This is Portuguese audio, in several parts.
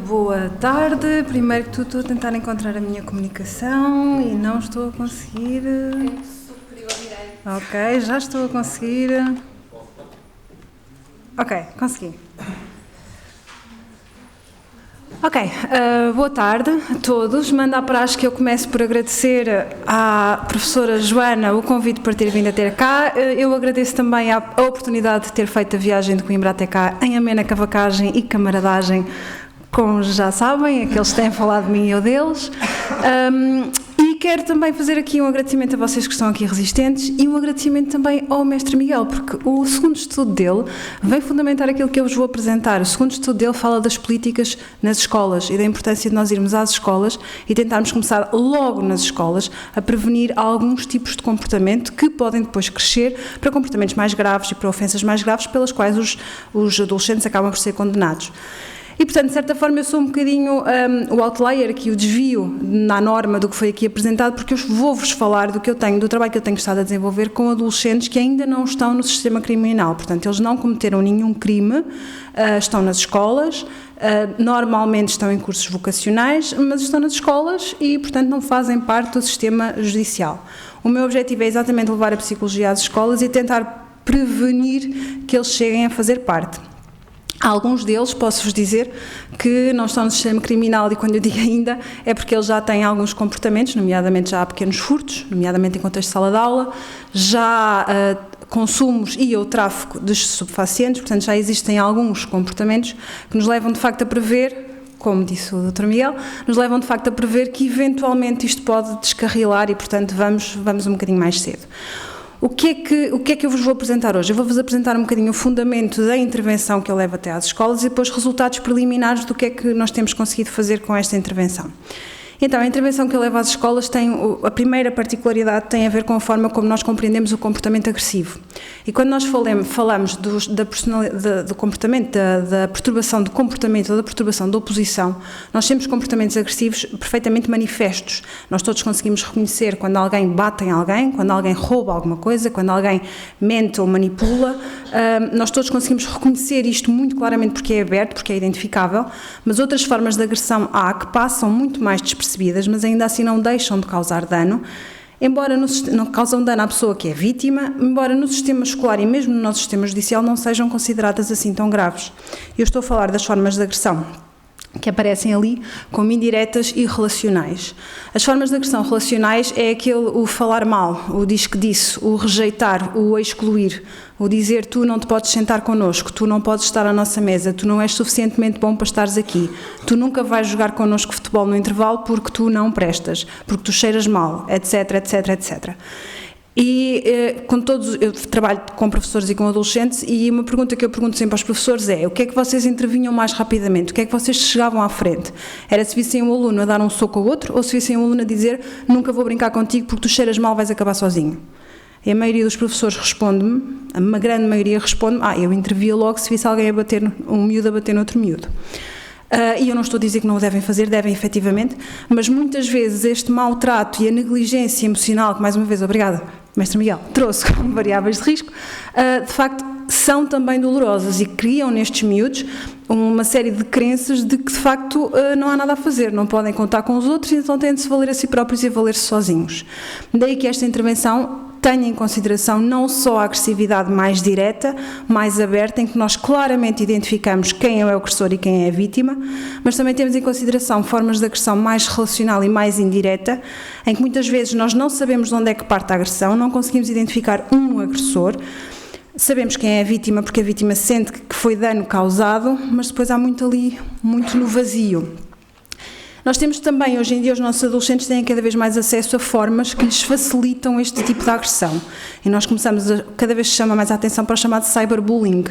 Boa tarde. Primeiro que tudo, estou a tentar encontrar a minha comunicação e não estou a conseguir. Superior direito. Ok, já estou a conseguir. Ok, consegui. Ok, boa tarde a todos. Manda a praxe que eu comece por agradecer à professora Joana o convite por ter vindo até cá. Eu agradeço também a oportunidade de ter feito a viagem de Coimbra até cá em amena cavacagem e camaradagem, como já sabem, aqueles que têm falado de mim e eu deles. E quero também fazer aqui um agradecimento a vocês que estão aqui resistentes e um agradecimento também ao mestre Miguel, porque o segundo estudo dele vem fundamentar aquilo que eu vos vou apresentar. O segundo estudo dele fala das políticas nas escolas e da importância de nós irmos às escolas e tentarmos começar logo nas escolas a prevenir alguns tipos de comportamento que podem depois crescer para comportamentos mais graves e para ofensas mais graves pelas quais os adolescentes acabam por ser condenados. E, portanto, de certa forma, eu sou um bocadinho o outlier aqui, o desvio na norma do que foi aqui apresentado, porque eu vou-vos falar do trabalho que eu tenho estado a desenvolver com adolescentes que ainda não estão no sistema criminal. Portanto, eles não cometeram nenhum crime, estão nas escolas, normalmente estão em cursos vocacionais, mas estão nas escolas e, portanto, não fazem parte do sistema judicial. O meu objetivo é exatamente levar a psicologia às escolas e tentar prevenir que eles cheguem a fazer parte. Alguns deles, posso-vos dizer, que não estão no sistema criminal, e quando eu digo ainda, é porque eles já têm alguns comportamentos, nomeadamente já há pequenos furtos, nomeadamente em contexto de sala de aula, já há consumos e ou tráfico de estupefacientes, portanto já existem alguns comportamentos que nos levam de facto a prever, como disse o Dr. Miguel, nos levam de facto a prever que eventualmente isto pode descarrilar e, portanto, vamos um bocadinho mais cedo. O que é que eu vos vou apresentar hoje? Eu vou-vos apresentar um bocadinho o fundamento da intervenção que eu levo até às escolas e depois resultados preliminares do que é que nós temos conseguido fazer com esta intervenção. Então, a intervenção que eu levo às escolas a primeira particularidade tem a ver com a forma como nós compreendemos o comportamento agressivo. E quando nós falamos do comportamento, da perturbação do comportamento ou da perturbação da oposição, nós temos comportamentos agressivos perfeitamente manifestos. Nós todos conseguimos reconhecer quando alguém bate em alguém, quando alguém rouba alguma coisa, quando alguém mente ou manipula. Nós todos conseguimos reconhecer isto muito claramente porque é aberto, porque é identificável, mas outras formas de agressão há que passam muito mais despercebidas, mas ainda assim não deixam de causar dano, embora não causam dano à pessoa que é vítima, embora no sistema escolar e mesmo no nosso sistema judicial não sejam consideradas assim tão graves. Eu estou a falar das formas de agressão que aparecem ali como indiretas e relacionais. As formas de agressão relacionais é o falar mal, o diz que disse, o rejeitar, o excluir, o dizer tu não te podes sentar connosco, tu não podes estar à nossa mesa, tu não és suficientemente bom para estares aqui, tu nunca vais jogar connosco futebol no intervalo porque tu não prestas, porque tu cheiras mal, etc, etc, etc. E eu trabalho com professores e com adolescentes e uma pergunta que eu pergunto sempre aos professores é: o que é que vocês intervinham mais rapidamente? O que é que vocês chegavam à frente? Era se vissem um aluno a dar um soco ao outro ou se vissem um aluno a dizer nunca vou brincar contigo porque tu cheiras mal, vais acabar sozinho? E a maioria dos professores responde-me, uma grande maioria responde-me, eu intervia logo se visse alguém um miúdo a bater no outro miúdo. E eu não estou a dizer que não o devem fazer, devem efetivamente, mas muitas vezes este maltrato e a negligência emocional, que mais uma vez, obrigada, Mestre Miguel, trouxe como variáveis de risco, de facto são também dolorosas e criam nestes miúdos uma série de crenças de que de facto não há nada a fazer, não podem contar com os outros, então têm de se valer a si próprios e valer-se sozinhos. Daí que esta intervenção tenha em consideração não só a agressividade mais direta, mais aberta, em que nós claramente identificamos quem é o agressor e quem é a vítima, mas também temos em consideração formas de agressão mais relacional e mais indireta, em que muitas vezes nós não sabemos de onde é que parte a agressão, não conseguimos identificar um agressor, sabemos quem é a vítima porque a vítima sente que foi dano causado, mas depois há muito ali, muito no vazio. Nós temos também, hoje em dia, os nossos adolescentes têm cada vez mais acesso a formas que lhes facilitam este tipo de agressão. E nós cada vez se chama mais a atenção para o chamado cyberbullying.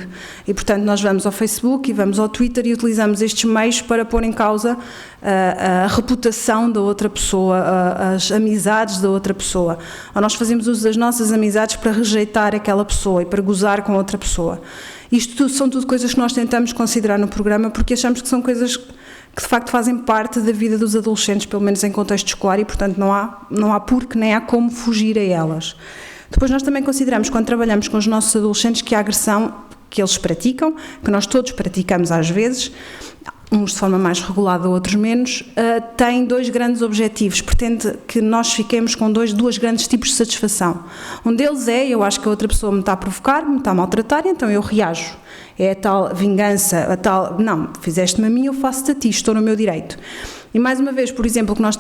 E, portanto, nós vamos ao Facebook e vamos ao Twitter e utilizamos estes meios para pôr em causa a reputação da outra pessoa, as amizades da outra pessoa. Ou nós fazemos uso das nossas amizades para rejeitar aquela pessoa e para gozar com outra pessoa. Isto são tudo coisas que nós tentamos considerar no programa porque achamos que são coisas que de facto fazem parte da vida dos adolescentes, pelo menos em contexto escolar, e portanto não há porque nem há como fugir a elas. Depois nós também consideramos, quando trabalhamos com os nossos adolescentes, que a agressão que eles praticam, que nós todos praticamos às vezes, uns de forma mais regulada, outros menos, tem 2 grandes objetivos, pretende que nós fiquemos com dois grandes tipos de satisfação. Um deles é, eu acho que a outra pessoa me está a provocar, me está a maltratar, então eu reajo. É a tal vingança, a tal, não, fizeste-me a mim, eu faço-te a ti, estou no meu direito. E mais uma vez, por exemplo, o que nós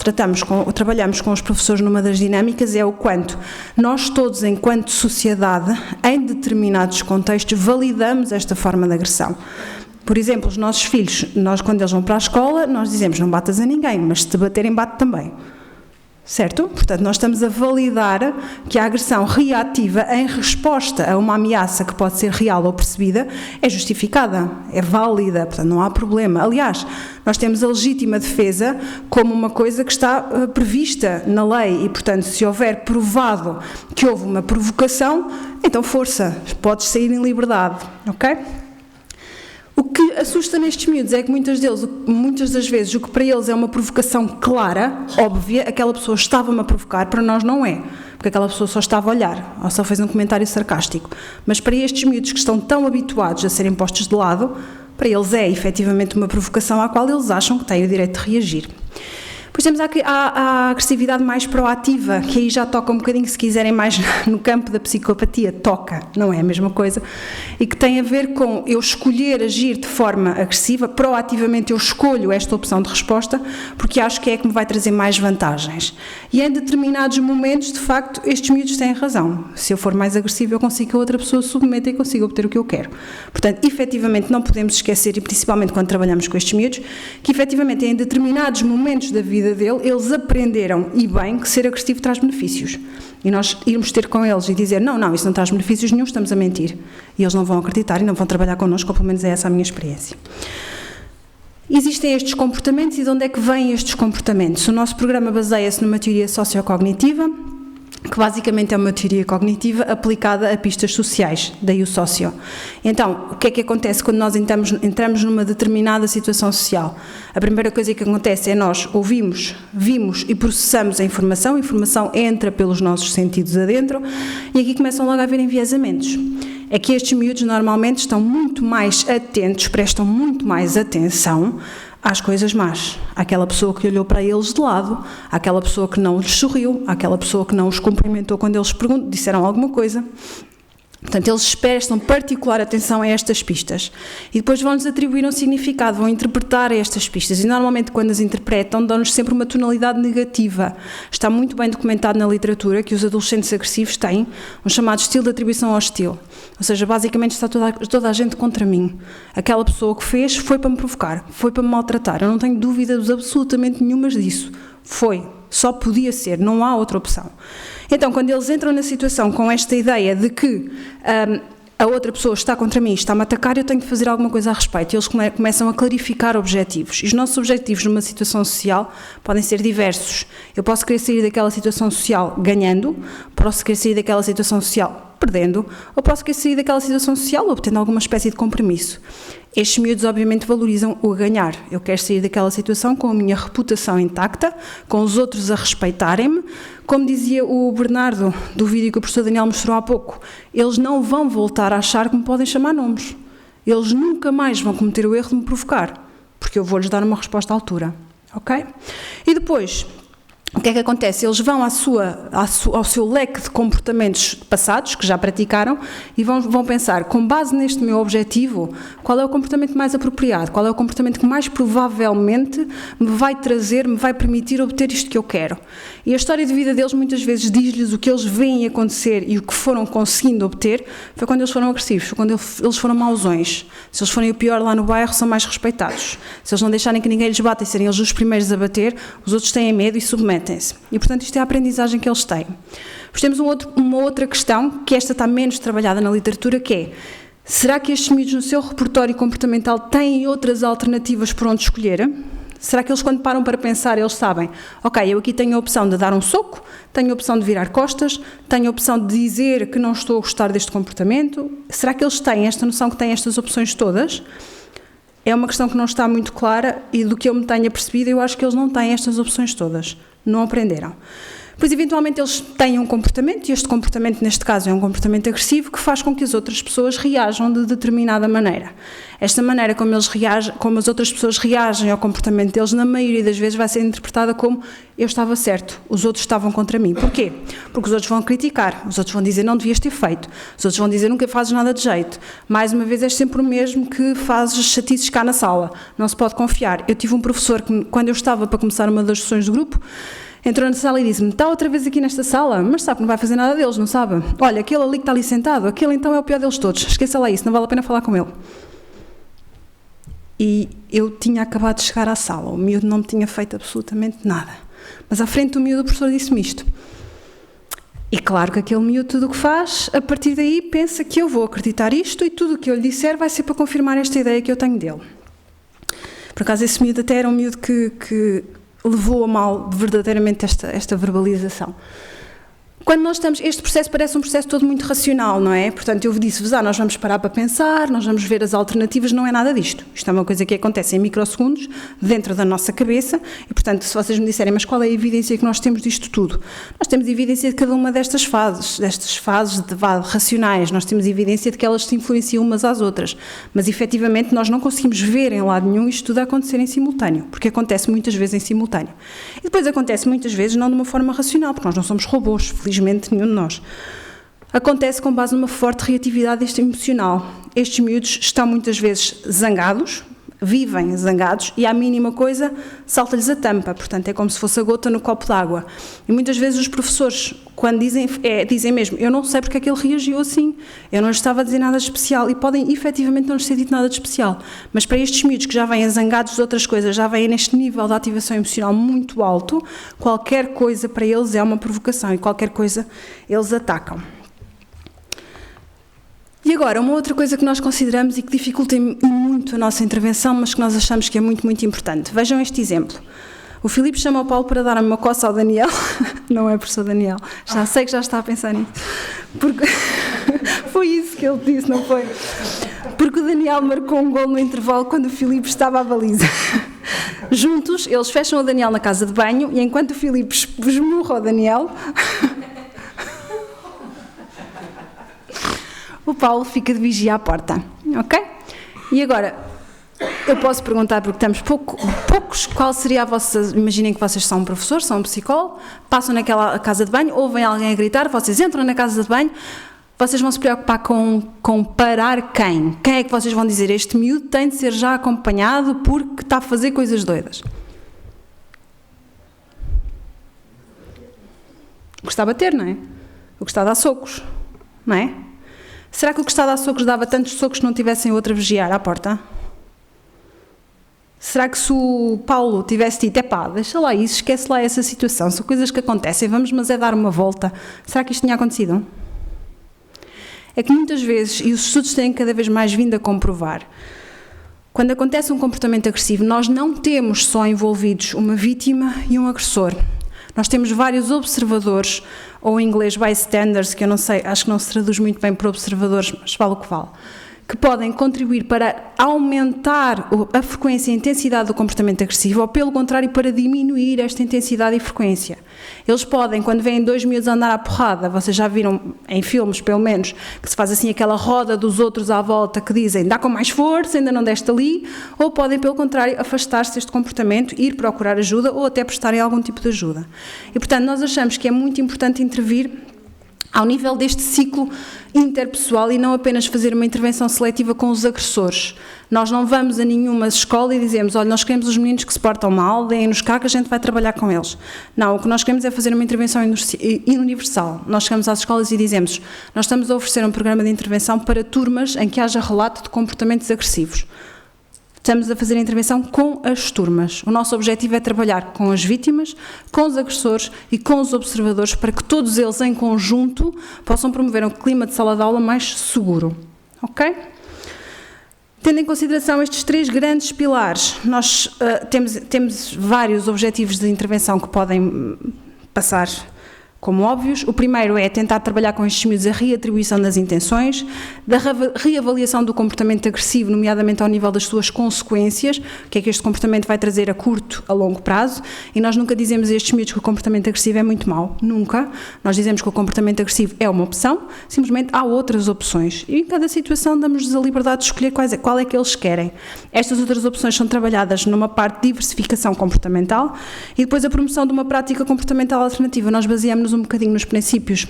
trabalhamos com os professores numa das dinâmicas é o quanto nós todos, enquanto sociedade, em determinados contextos, validamos esta forma de agressão. Por exemplo, os nossos filhos, nós quando eles vão para a escola, nós dizemos não batas a ninguém, mas se te baterem, bate também. Certo? Portanto, nós estamos a validar que a agressão reativa em resposta a uma ameaça que pode ser real ou percebida é justificada, é válida, portanto não há problema. Aliás, nós temos a legítima defesa como uma coisa que está prevista na lei e, portanto, se houver provado que houve uma provocação, então força, podes sair em liberdade, ok? O que assusta nestes miúdos é que muitas das vezes o que para eles é uma provocação clara, óbvia, aquela pessoa estava-me a provocar, para nós não é, porque aquela pessoa só estava a olhar, ou só fez um comentário sarcástico. Mas para estes miúdos que estão tão habituados a serem postos de lado, para eles é efetivamente uma provocação à qual eles acham que têm o direito de reagir. Depois temos a agressividade mais proativa, que aí já toca um bocadinho, se quiserem, mais no campo da psicopatia, toca, não é a mesma coisa, e que tem a ver com eu escolher agir de forma agressiva, proativamente eu escolho esta opção de resposta, porque acho que é que me vai trazer mais vantagens. E em determinados momentos, de facto, estes miúdos têm razão. Se eu for mais agressivo, eu consigo que a outra pessoa submeta e consiga obter o que eu quero. Portanto, efetivamente, não podemos esquecer, e principalmente quando trabalhamos com estes miúdos, que efetivamente em determinados momentos da vida dele, eles aprenderam, e bem, que ser agressivo traz benefícios. E nós irmos ter com eles e dizer, não, isso não traz benefícios nenhum, estamos a mentir. E eles não vão acreditar e não vão trabalhar connosco, ou pelo menos é essa a minha experiência. Existem estes comportamentos e de onde é que vêm estes comportamentos? O nosso programa baseia-se numa teoria sociocognitiva, que basicamente é uma teoria cognitiva aplicada a pistas sociais, daí o socio. Então, o que é que acontece quando nós entramos numa determinada situação social? A primeira coisa que acontece é nós ouvimos, vimos e processamos a informação entra pelos nossos sentidos adentro e aqui começam logo a haver enviesamentos. É que estes miúdos normalmente estão muito mais atentos, prestam muito mais atenção às coisas más, àquela pessoa que olhou para eles de lado, àquela pessoa que não lhes sorriu, àquela pessoa que não os cumprimentou quando eles disseram alguma coisa. Portanto, eles prestam particular atenção a estas pistas e depois vão-lhes atribuir um significado, vão interpretar estas pistas e normalmente quando as interpretam dão-nos sempre uma tonalidade negativa. Está muito bem documentado na literatura que os adolescentes agressivos têm um chamado estilo de atribuição hostil, ou seja, basicamente está toda a gente contra mim. Aquela pessoa que fez foi para me provocar, foi para me maltratar, eu não tenho dúvidas absolutamente nenhumas disso. Foi, só podia ser, não há outra opção. Então, quando eles entram na situação com esta ideia de que a outra pessoa está contra mim, está-me a atacar, eu tenho de fazer alguma coisa a respeito, e eles começam a clarificar objetivos. E os nossos objetivos numa situação social podem ser diversos. Eu posso querer sair daquela situação social ganhando, posso querer sair daquela situação social perdendo, ou posso querer sair daquela situação social obtendo alguma espécie de compromisso. Estes miúdos obviamente valorizam o ganhar. Eu quero sair daquela situação com a minha reputação intacta, com os outros a respeitarem-me. Como dizia o Bernardo, do vídeo que o professor Daniel mostrou há pouco, eles não vão voltar a achar que me podem chamar nomes. Eles nunca mais vão cometer o erro de me provocar, porque eu vou-lhes dar uma resposta à altura. Ok? E depois, o que é que acontece? Eles vão ao seu leque de comportamentos passados, que já praticaram, e vão pensar, com base neste meu objetivo, qual é o comportamento mais apropriado, qual é o comportamento que mais provavelmente me vai permitir obter isto que eu quero. E a história de vida deles muitas vezes diz-lhes o que eles veem acontecer e o que foram conseguindo obter foi quando eles foram agressivos, foi quando eles foram mauzões. Se eles forem o pior lá no bairro, são mais respeitados. Se eles não deixarem que ninguém lhes bata e serem eles os primeiros a bater, os outros têm medo e submetem-se. E, portanto, isto é a aprendizagem que eles têm. Depois temos uma outra questão, que esta está menos trabalhada na literatura, que é, será que estes miúdos no seu repertório comportamental têm outras alternativas por onde escolher? Será que eles, quando param para pensar, eles sabem, ok, eu aqui tenho a opção de dar um soco, tenho a opção de virar costas, tenho a opção de dizer que não estou a gostar deste comportamento? Será que eles têm esta noção que têm estas opções todas? É uma questão que não está muito clara e do que eu me tenha percebido, eu acho que eles não têm estas opções todas. Não aprenderam. Depois, eventualmente, eles têm um comportamento, e este comportamento, neste caso, é um comportamento agressivo, que faz com que as outras pessoas reajam de determinada maneira. Esta maneira como as outras pessoas reagem ao comportamento deles, na maioria das vezes vai ser interpretada como eu estava certo, os outros estavam contra mim. Porquê? Porque os outros vão criticar, os outros vão dizer não devias ter feito, os outros vão dizer nunca fazes nada de jeito. Mais uma vez, és sempre o mesmo que fazes chatices cá na sala, não se pode confiar. Eu tive um professor que, quando eu estava para começar uma das sessões do grupo, entrou na sala e disse-me, está outra vez aqui nesta sala, mas sabe que não vai fazer nada deles, não sabe? Olha, aquele ali que está ali sentado, aquele então é o pior deles todos, esqueça lá isso, não vale a pena falar com ele. E eu tinha acabado de chegar à sala, o miúdo não me tinha feito absolutamente nada. Mas à frente do miúdo o professor disse-me isto. E claro que aquele miúdo tudo o que faz, a partir daí pensa que eu vou acreditar isto e tudo o que eu lhe disser vai ser para confirmar esta ideia que eu tenho dele. Por acaso esse miúdo até era um miúdo que levou a mal verdadeiramente esta verbalização. Quando nós estamos, este processo parece um processo todo muito racional, não é? Portanto, eu disse-vos, nós vamos parar para pensar, nós vamos ver as alternativas, não é nada disto. Isto é uma coisa que acontece em microsegundos, dentro da nossa cabeça, e portanto, se vocês me disserem, mas qual é a evidência que nós temos disto tudo? Nós temos evidência de cada uma destas fases racionais, nós temos evidência de que elas se influenciam umas às outras, mas efetivamente nós não conseguimos ver em lado nenhum isto tudo a acontecer em simultâneo, porque acontece muitas vezes em simultâneo. E depois acontece muitas vezes não de uma forma racional, porque nós não somos robôs, felizmente nenhum de nós. Acontece com base numa forte reatividade emocional. Estes miúdos estão muitas vezes zangados, vivem zangados e à mínima coisa salta-lhes a tampa, portanto é como se fosse a gota no copo d'água. E muitas vezes os professores, quando dizem mesmo, eu não sei porque é que ele reagiu assim, eu não lhe estava a dizer nada de especial, e podem efetivamente não lhes ter dito nada de especial, mas para estes miúdos que já vêm zangados de outras coisas, já vêm neste nível de ativação emocional muito alto, qualquer coisa para eles é uma provocação e qualquer coisa eles atacam. E agora, uma outra coisa que nós consideramos e que dificulta muito a nossa intervenção, mas que nós achamos que é muito, muito importante. Vejam este exemplo. O Filipe chama o Paulo para dar uma coça ao Daniel. Não é professor Daniel. Já sei que já está a pensar nisso. Porque foi isso que ele disse, não foi? Porque o Daniel marcou um gol no intervalo quando o Filipe estava à baliza. Juntos, eles fecham o Daniel na casa de banho e enquanto o Filipe esmurra o Daniel... o Paulo fica de vigia à porta, ok? E agora, eu posso perguntar, porque estamos poucos, qual seria a vossa... Imaginem que vocês são um professor, são um psicólogo, passam naquela casa de banho, ouvem alguém a gritar, vocês entram na casa de banho, vocês vão se preocupar com parar quem? Quem é que vocês vão dizer, este miúdo tem de ser já acompanhado porque está a fazer coisas doidas? O que está a bater, não é? O que está a dar socos, não é? Será que o que está a dar socos dava tantos socos que não tivessem outro a vigiar à porta? Será que se o Paulo tivesse dito, deixa lá isso, esquece lá essa situação, são coisas que acontecem, vamos mas é dar uma volta, será que isto tinha acontecido? É que muitas vezes, e os estudos têm cada vez mais vindo a comprovar, quando acontece um comportamento agressivo, nós não temos só envolvidos uma vítima e um agressor. Nós temos vários observadores, ou em inglês bystanders, que eu não sei, acho que não se traduz muito bem para observadores, mas vale o que vale, que podem contribuir para aumentar a frequência e a intensidade do comportamento agressivo, ou pelo contrário, para diminuir esta intensidade e frequência. Eles podem, quando vêm dois miúdos a andar à porrada, vocês já viram em filmes, pelo menos, que se faz assim aquela roda dos outros à volta que dizem, dá com mais força, ainda não deste ali, ou podem, pelo contrário, afastar-se deste comportamento, ir procurar ajuda, ou até prestarem algum tipo de ajuda. E, portanto, nós achamos que é muito importante intervir ao nível deste ciclo interpessoal e não apenas fazer uma intervenção seletiva com os agressores. Nós não vamos a nenhuma escola e dizemos, olha, nós queremos os meninos que se portam mal, deem-nos cá que a gente vai trabalhar com eles. Não, o que nós queremos é fazer uma intervenção universal. Nós chegamos às escolas e dizemos, nós estamos a oferecer um programa de intervenção para turmas em que haja relato de comportamentos agressivos. Estamos a fazer a intervenção com as turmas. O nosso objetivo é trabalhar com as vítimas, com os agressores e com os observadores para que todos eles, em conjunto, possam promover um clima de sala de aula mais seguro. Ok? Tendo em consideração estes três grandes pilares, nós temos vários objetivos de intervenção que podem passar como óbvios. O primeiro é tentar trabalhar com estes miúdos a reatribuição das intenções, da reavaliação do comportamento agressivo, nomeadamente ao nível das suas consequências, o que é que este comportamento vai trazer a curto, a longo prazo, e nós nunca dizemos a estes miúdos que o comportamento agressivo é muito mau, nunca. Nós dizemos que o comportamento agressivo é uma opção, simplesmente há outras opções, e em cada situação damos-lhes a liberdade de escolher qual é que eles querem. Estas outras opções são trabalhadas numa parte de diversificação comportamental, e depois a promoção de uma prática comportamental alternativa. Nós baseamos um bocadinho nos princípios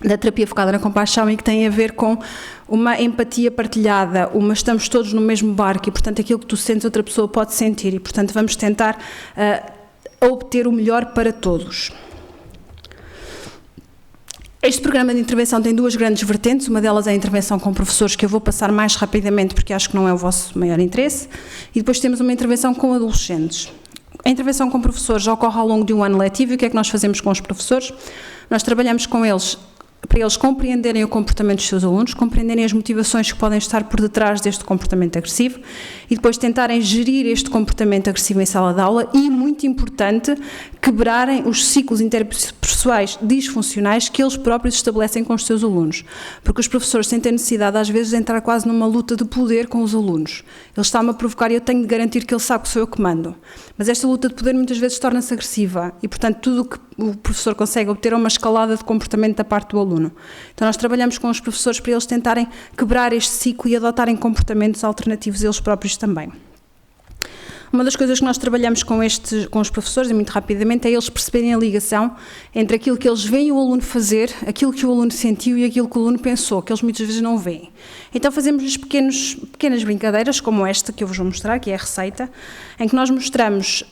da terapia focada na compaixão e que tem a ver com uma empatia partilhada, estamos todos no mesmo barco e, portanto, aquilo que tu sentes outra pessoa pode sentir e, portanto, vamos tentar obter o melhor para todos. Este programa de intervenção tem duas grandes vertentes, uma delas é a intervenção com professores, que eu vou passar mais rapidamente porque acho que não é o vosso maior interesse, e depois temos uma intervenção com adolescentes. A intervenção com professores ocorre ao longo de um ano letivo e o que é que nós fazemos com os professores? Nós trabalhamos com eles para eles compreenderem o comportamento dos seus alunos, compreenderem as motivações que podem estar por detrás deste comportamento agressivo e depois tentarem gerir este comportamento agressivo em sala de aula e, muito importante, quebrarem os ciclos interpessoais disfuncionais que eles próprios estabelecem com os seus alunos. Porque os professores sentem necessidade, às vezes, de entrar quase numa luta de poder com os alunos. Ele está-me a provocar e eu tenho de garantir que ele sabe que sou eu que mando. Mas esta luta de poder muitas vezes torna-se agressiva e, portanto, tudo o que o professor consegue obter é uma escalada de comportamento da parte do aluno. Então nós trabalhamos com os professores para eles tentarem quebrar este ciclo e adotarem comportamentos alternativos eles próprios também. Uma das coisas que nós trabalhamos com os professores, e muito rapidamente, é eles perceberem a ligação entre aquilo que eles veem o aluno fazer, aquilo que o aluno sentiu e aquilo que o aluno pensou, que eles muitas vezes não veem. Então fazemos-lhes pequenas brincadeiras, como esta que eu vos vou mostrar, que é a receita, em que nós mostramos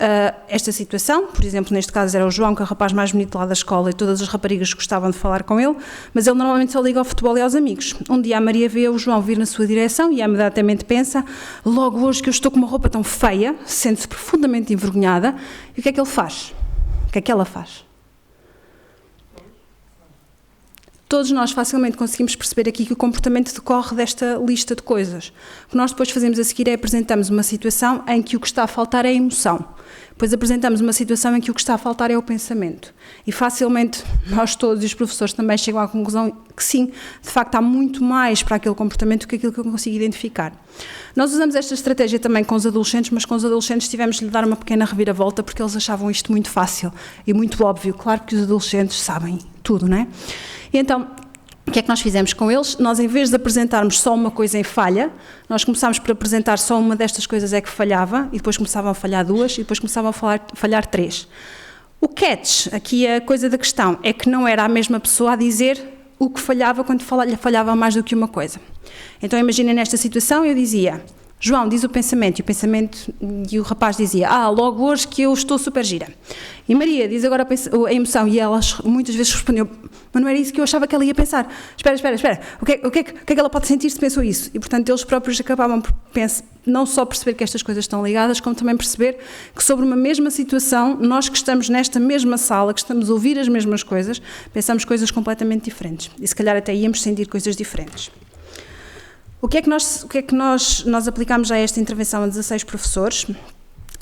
esta situação. Por exemplo, neste caso era o João, que é o rapaz mais bonito lá da escola, e todas as raparigas gostavam de falar com ele, mas ele normalmente só liga ao futebol e aos amigos. Um dia a Maria vê o João vir na sua direção e imediatamente pensa: logo hoje que eu estou com uma roupa tão feia, sente-se profundamente envergonhada, e o que é que ele faz? O que é que ela faz? Todos nós facilmente conseguimos perceber aqui que o comportamento decorre desta lista de coisas. O que nós depois fazemos a seguir é apresentamos uma situação em que o que está a faltar é a emoção. Depois apresentamos uma situação em que o que está a faltar é o pensamento. E facilmente nós todos e os professores também chegam à conclusão que sim, de facto há muito mais para aquele comportamento do que aquilo que eu consigo identificar. Nós usamos esta estratégia também com os adolescentes, mas com os adolescentes tivemos de lhe dar uma pequena reviravolta porque eles achavam isto muito fácil e muito óbvio. Claro que os adolescentes sabem tudo, não é? E então, o que é que nós fizemos com eles? Nós, em vez de apresentarmos só uma coisa em falha, nós começámos por apresentar só uma destas coisas é que falhava, e depois começavam a falhar duas, e depois começavam a falhar três. O catch, aqui a coisa da questão, é que não era a mesma pessoa a dizer o que falhava quando falhava mais do que uma coisa. Então, imaginem nesta situação, eu dizia: João, diz o pensamento, e o rapaz dizia: logo hoje que eu estou super gira. E Maria diz agora a emoção, e ela muitas vezes respondeu: mas não era isso que eu achava que ela ia pensar. Espera, o que é que ela pode sentir se pensou isso? E, portanto, eles próprios acabavam por não só perceber que estas coisas estão ligadas, como também perceber que sobre uma mesma situação, nós que estamos nesta mesma sala, que estamos a ouvir as mesmas coisas, pensamos coisas completamente diferentes. E se calhar até íamos sentir coisas diferentes. O que é que nós aplicamos já a esta intervenção a 16 professores?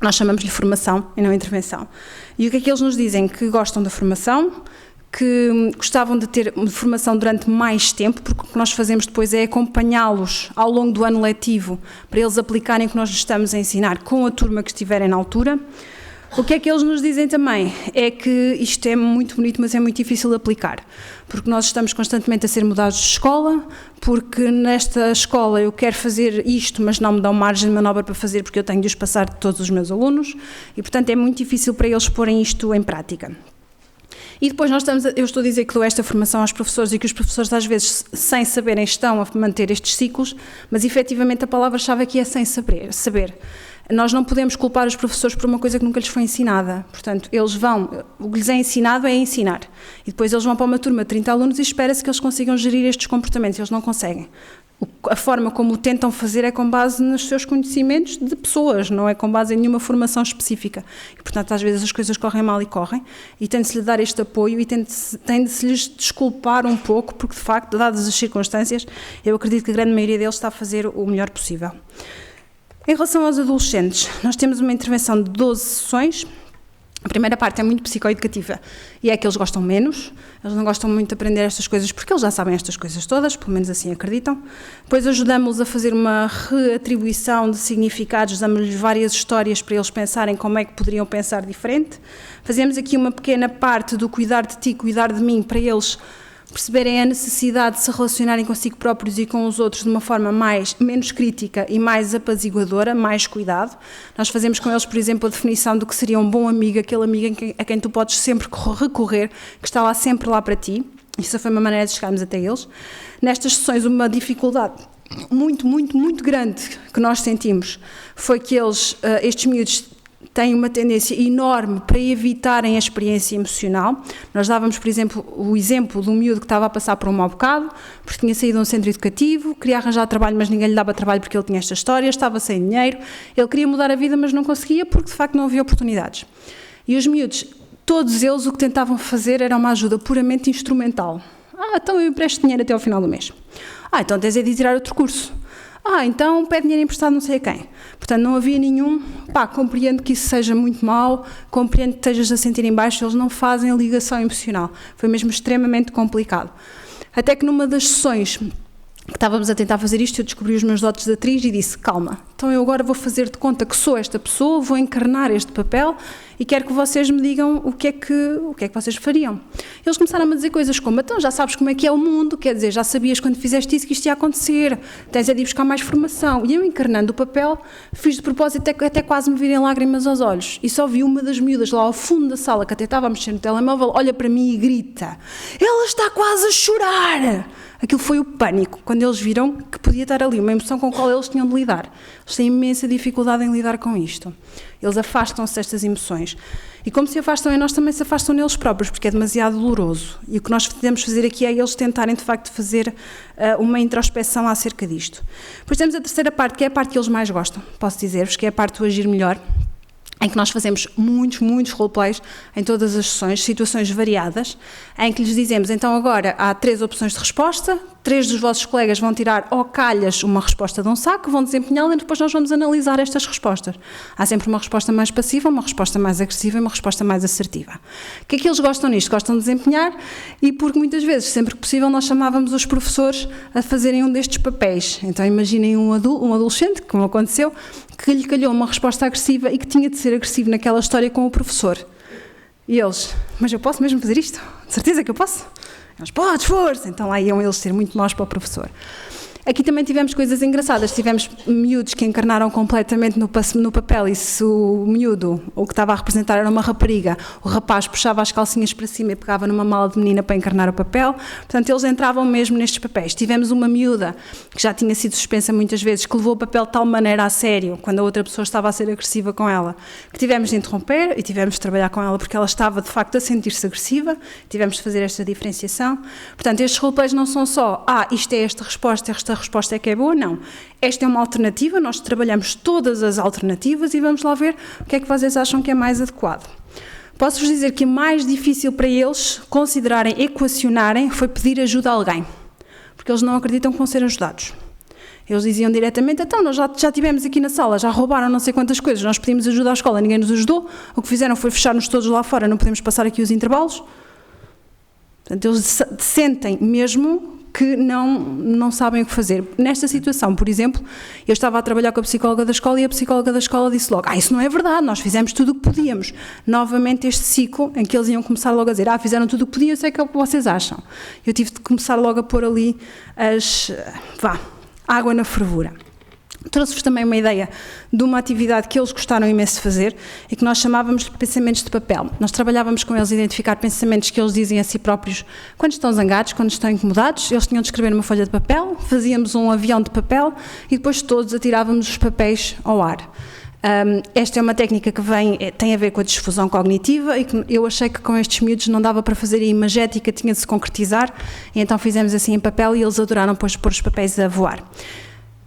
Nós chamamos-lhe formação e não intervenção. E o que é que eles nos dizem? Que gostam da formação, que gostavam de ter formação durante mais tempo, porque o que nós fazemos depois é acompanhá-los ao longo do ano letivo para eles aplicarem o que nós lhes estamos a ensinar com a turma que estiverem na altura. O que é que eles nos dizem também? É que isto é muito bonito, mas é muito difícil de aplicar, porque nós estamos constantemente a ser mudados de escola, porque nesta escola eu quero fazer isto, mas não me dão margem de manobra para fazer, porque eu tenho de os passar de todos os meus alunos, e portanto é muito difícil para eles porem isto em prática. E depois eu estou a dizer que dou esta formação aos professores e que os professores às vezes, sem saberem, estão a manter estes ciclos, mas efetivamente a palavra-chave aqui é sem saber. Nós não podemos culpar os professores por uma coisa que nunca lhes foi ensinada. Portanto, o que lhes é ensinado é ensinar. E depois eles vão para uma turma de 30 alunos e espera-se que eles consigam gerir estes comportamentos. Eles não conseguem. A forma como o tentam fazer é com base nos seus conhecimentos de pessoas, não é com base em nenhuma formação específica. E, portanto, às vezes as coisas correm mal e tem de se lhe dar este apoio e tem de se lhes desculpar um pouco, porque, de facto, dadas as circunstâncias, eu acredito que a grande maioria deles está a fazer o melhor possível. Em relação aos adolescentes, nós temos uma intervenção de 12 sessões. A primeira parte é muito psicoeducativa e é que eles gostam menos, eles não gostam muito de aprender estas coisas porque eles já sabem estas coisas todas, pelo menos assim acreditam. Depois ajudamos-los a fazer uma reatribuição de significados, damos-lhes várias histórias para eles pensarem como é que poderiam pensar diferente. Fazemos aqui uma pequena parte do cuidar de ti, cuidar de mim, para eles perceberem a necessidade de se relacionarem consigo próprios e com os outros de uma forma menos crítica e mais apaziguadora, mais cuidado. Nós fazemos com eles, por exemplo, a definição do que seria um bom amigo, aquele amigo a quem tu podes sempre recorrer, que está lá sempre lá para ti. Isso foi uma maneira de chegarmos até eles. Nestas sessões, uma dificuldade muito grande que nós sentimos foi que estes miúdos têm uma tendência enorme para evitarem a experiência emocional. Nós dávamos, por exemplo, o exemplo de um miúdo que estava a passar por um mau bocado, porque tinha saído de um centro educativo, queria arranjar trabalho, mas ninguém lhe dava trabalho porque ele tinha esta história, estava sem dinheiro, ele queria mudar a vida, mas não conseguia porque, de facto, não havia oportunidades. E os miúdos, todos eles, o que tentavam fazer era uma ajuda puramente instrumental. Então eu empresto dinheiro até ao final do mês. Então tens de tirar outro curso. Então pede dinheiro emprestado não sei a quem. Portanto, não havia nenhum, compreendo que isso seja muito mau, compreendo que estejas a sentir em baixo, eles não fazem a ligação emocional. Foi mesmo extremamente complicado. Até que numa das sessões que estávamos a tentar fazer isto, eu descobri os meus dotes de atriz e disse, calma, então eu agora vou fazer de conta que sou esta pessoa, vou encarnar este papel e quero que vocês me digam o que é que vocês fariam. Eles começaram a me dizer coisas como, então já sabes como é que é o mundo, quer dizer, já sabias quando fizeste isso que isto ia acontecer, tens de ir buscar mais formação. E eu, encarnando o papel, fiz de propósito até quase me virem lágrimas aos olhos. E só vi uma das miúdas lá ao fundo da sala, que até estava a mexer no telemóvel, olha para mim e grita, ela está quase a chorar! Aquilo foi o pânico, quando eles viram que podia estar ali, uma emoção com a qual eles tinham de lidar. Eles têm imensa dificuldade em lidar com isto. Eles afastam-se destas emoções. E como se afastam em nós, também se afastam neles próprios, porque é demasiado doloroso. E o que nós podemos fazer aqui é eles tentarem, de facto, fazer uma introspeção acerca disto. Depois temos a terceira parte, que é a parte que eles mais gostam, posso dizer-vos, que é a parte do agir melhor, em que nós fazemos muitos roleplays em todas as sessões, situações variadas, em que lhes dizemos, então agora há 3 opções de resposta, 3 dos vossos colegas vão tirar ao calhas uma resposta de um saco, vão desempenhá-la e depois nós vamos analisar estas respostas. Há sempre uma resposta mais passiva, uma resposta mais agressiva e uma resposta mais assertiva. O que é que eles gostam nisto? Gostam de desempenhar e porque muitas vezes, sempre que possível, nós chamávamos os professores a fazerem um destes papéis. Então imaginem um adolescente, como aconteceu, que lhe calhou uma resposta agressiva e que tinha de ser agressivo naquela história com o professor. E eles, mas eu posso mesmo fazer isto? De certeza que eu posso? Eles, podes, força! Então lá iam eles ser muito maus para o professor. Aqui também tivemos coisas engraçadas, tivemos miúdos que encarnaram completamente no papel e se o miúdo, o que estava a representar era uma rapariga, o rapaz puxava as calcinhas para cima e pegava numa mala de menina para encarnar o papel, portanto eles entravam mesmo nestes papéis. Tivemos uma miúda que já tinha sido suspensa muitas vezes, que levou o papel de tal maneira a sério, quando a outra pessoa estava a ser agressiva com ela, que tivemos de interromper e tivemos de trabalhar com ela porque ela estava de facto a sentir-se agressiva, tivemos de fazer esta diferenciação. Portanto, estes roleplays não são só, isto é esta resposta é que é boa, não. Esta é uma alternativa, nós trabalhamos todas as alternativas e vamos lá ver o que é que vocês acham que é mais adequado. Posso-vos dizer que o mais difícil para eles considerarem, equacionarem, foi pedir ajuda a alguém, porque eles não acreditam que vão ser ajudados. Eles diziam diretamente, então nós já tivemos aqui na sala, já roubaram não sei quantas coisas, nós pedimos ajuda à escola, ninguém nos ajudou, o que fizeram foi fechar-nos todos lá fora, não podemos passar aqui os intervalos. Portanto, eles sentem mesmo que não sabem o que fazer. Nesta situação, por exemplo, eu estava a trabalhar com a psicóloga da escola e a psicóloga da escola disse logo, isso não é verdade, nós fizemos tudo o que podíamos. Novamente este ciclo em que eles iam começar logo a dizer, fizeram tudo o que podiam, eu sei que é o que vocês acham. Eu tive de começar logo a pôr ali água na fervura. Trouxe-vos também uma ideia de uma atividade que eles gostaram imenso de fazer e que nós chamávamos de pensamentos de papel. Nós trabalhávamos com eles a identificar pensamentos que eles dizem a si próprios quando estão zangados, quando estão incomodados. Eles tinham de escrever numa folha de papel, fazíamos um avião de papel e depois todos atirávamos os papéis ao ar. Esta é uma técnica que tem a ver com a difusão cognitiva e que eu achei que com estes miúdos não dava para fazer a imagética, tinha de se concretizar e então fizemos assim em papel e eles adoraram depois pôr os papéis a voar.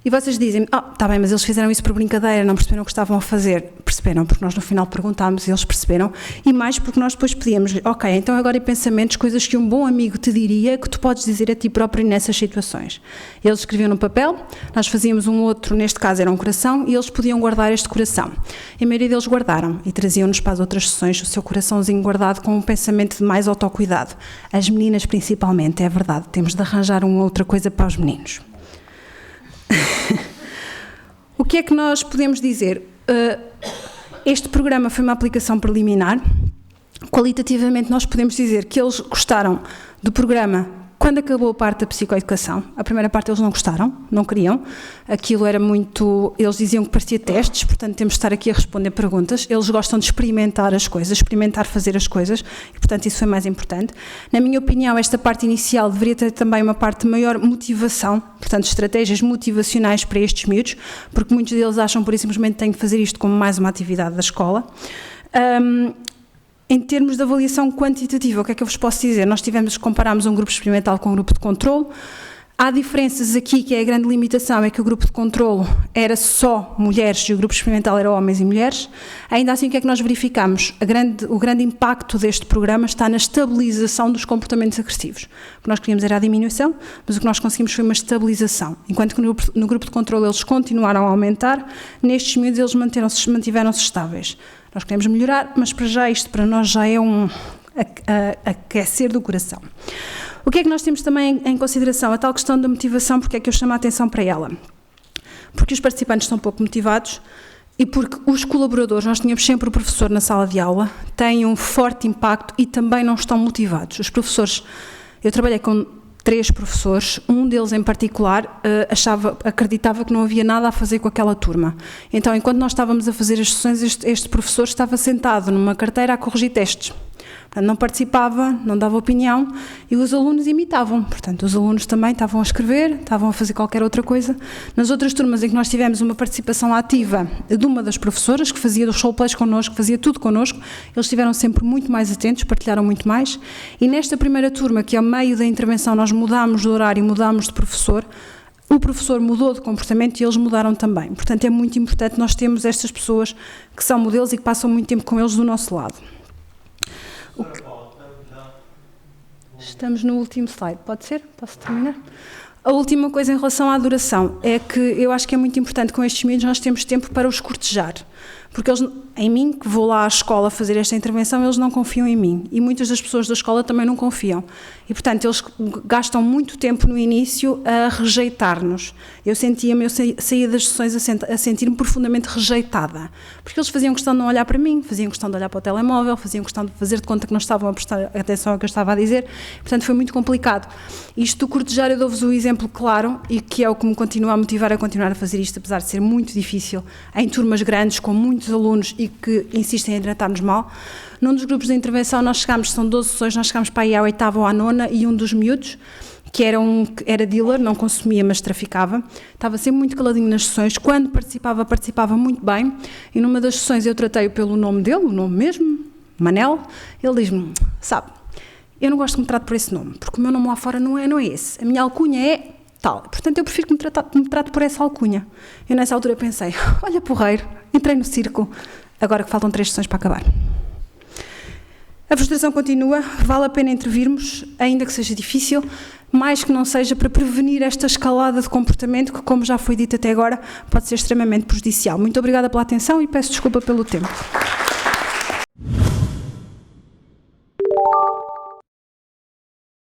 E vocês dizem, está bem, mas eles fizeram isso por brincadeira, não perceberam o que estavam a fazer. Perceberam, porque nós no final perguntámos e eles perceberam, e mais porque nós depois pedíamos, ok, então agora em pensamentos, coisas que um bom amigo te diria, que tu podes dizer a ti próprio nessas situações. Eles escreviam no papel, nós fazíamos um outro, neste caso era um coração, e eles podiam guardar este coração. E a maioria deles guardaram, e traziam-nos para as outras sessões o seu coraçãozinho guardado com um pensamento de mais autocuidado. As meninas principalmente, é verdade, temos de arranjar uma outra coisa para os meninos. O que é que nós podemos dizer? Este programa foi uma aplicação preliminar. Qualitativamente, nós podemos dizer que eles gostaram do programa quando acabou a parte da psicoeducação. A primeira parte eles não gostaram, não queriam. Aquilo era muito... Eles diziam que parecia testes, portanto temos de estar aqui a responder perguntas. Eles gostam de experimentar as coisas, experimentar fazer as coisas, e portanto isso foi mais importante. Na minha opinião, esta parte inicial deveria ter também uma parte de maior motivação, portanto estratégias motivacionais para estes miúdos, porque muitos deles acham por simplesmente que têm que fazer isto como mais uma atividade da escola. Em termos de avaliação quantitativa, o que é que eu vos posso dizer? Nós comparámos um grupo experimental com um grupo de controlo. Há diferenças aqui, que é a grande limitação, é que o grupo de controlo era só mulheres e o grupo experimental era homens e mulheres. Ainda assim, o que é que nós verificamos? O grande impacto deste programa está na estabilização dos comportamentos agressivos. O que nós queríamos era a diminuição, mas o que nós conseguimos foi uma estabilização. Enquanto que no grupo de controlo eles continuaram a aumentar, nestes miúdos eles mantiveram-se estáveis. Nós queremos melhorar, mas para já isto para nós já é um aquecer do coração. O que é que nós temos também em consideração? A tal questão da motivação, porque é que eu chamo a atenção para ela? Porque os participantes estão pouco motivados e porque os colaboradores, nós tínhamos sempre o professor na sala de aula, têm um forte impacto e também não estão motivados. Os professores, eu trabalhei com 3 professores, um deles em particular acreditava que não havia nada a fazer com aquela turma. Então, enquanto nós estávamos a fazer as sessões, este professor estava sentado numa carteira a corrigir testes. Portanto, não participava, não dava opinião e os alunos imitavam. Portanto, os alunos também estavam a escrever, estavam a fazer qualquer outra coisa. Nas outras turmas em que nós tivemos uma participação ativa de uma das professoras, que fazia os showplays connosco, fazia tudo connosco, eles estiveram sempre muito mais atentos, partilharam muito mais. E nesta primeira turma, que ao meio da intervenção nós mudámos de horário, mudámos de professor, o professor mudou de comportamento e eles mudaram também. Portanto, é muito importante nós termos estas pessoas que são modelos e que passam muito tempo com eles do nosso lado. Estamos no último slide, pode ser? Posso terminar? A última coisa em relação à duração é que eu acho que é muito importante com estes miúdos nós temos tempo para os cortejar, porque eles, em mim, que vou lá à escola fazer esta intervenção, eles não confiam em mim e muitas das pessoas da escola também não confiam e, portanto, eles gastam muito tempo no início a rejeitar-nos. Eu saía das sessões a sentir-me profundamente rejeitada, porque eles faziam questão de não olhar para mim, faziam questão de olhar para o telemóvel, faziam questão de fazer de conta que não estavam a prestar atenção ao que eu estava a dizer, portanto foi muito complicado. Isto do cortejar, eu dou-vos o exemplo claro e que é o que me continua a motivar a continuar a fazer isto, apesar de ser muito difícil, em turmas grandes, com muitos alunos e que insistem em tratar-nos mal. Num dos grupos de intervenção nós chegámos, são 12 sessões, nós chegámos para aí à 8ª ou à 9ª e um dos miúdos, que era dealer, não consumia, mas traficava, estava sempre muito caladinho nas sessões, quando participava muito bem, e numa das sessões eu tratei-o pelo nome dele, o nome mesmo, Manel, ele diz-me, sabe, eu não gosto que me trate por esse nome, porque o meu nome lá fora não é esse, a minha alcunha é tal, portanto eu prefiro que me trate por essa alcunha. Eu nessa altura pensei, olha porreiro, entrei no circo, agora que faltam 3 sessões para acabar. A frustração continua, vale a pena intervirmos, ainda que seja difícil, mais que não seja para prevenir esta escalada de comportamento que, como já foi dito até agora, pode ser extremamente prejudicial. Muito obrigada pela atenção e peço desculpa pelo tempo.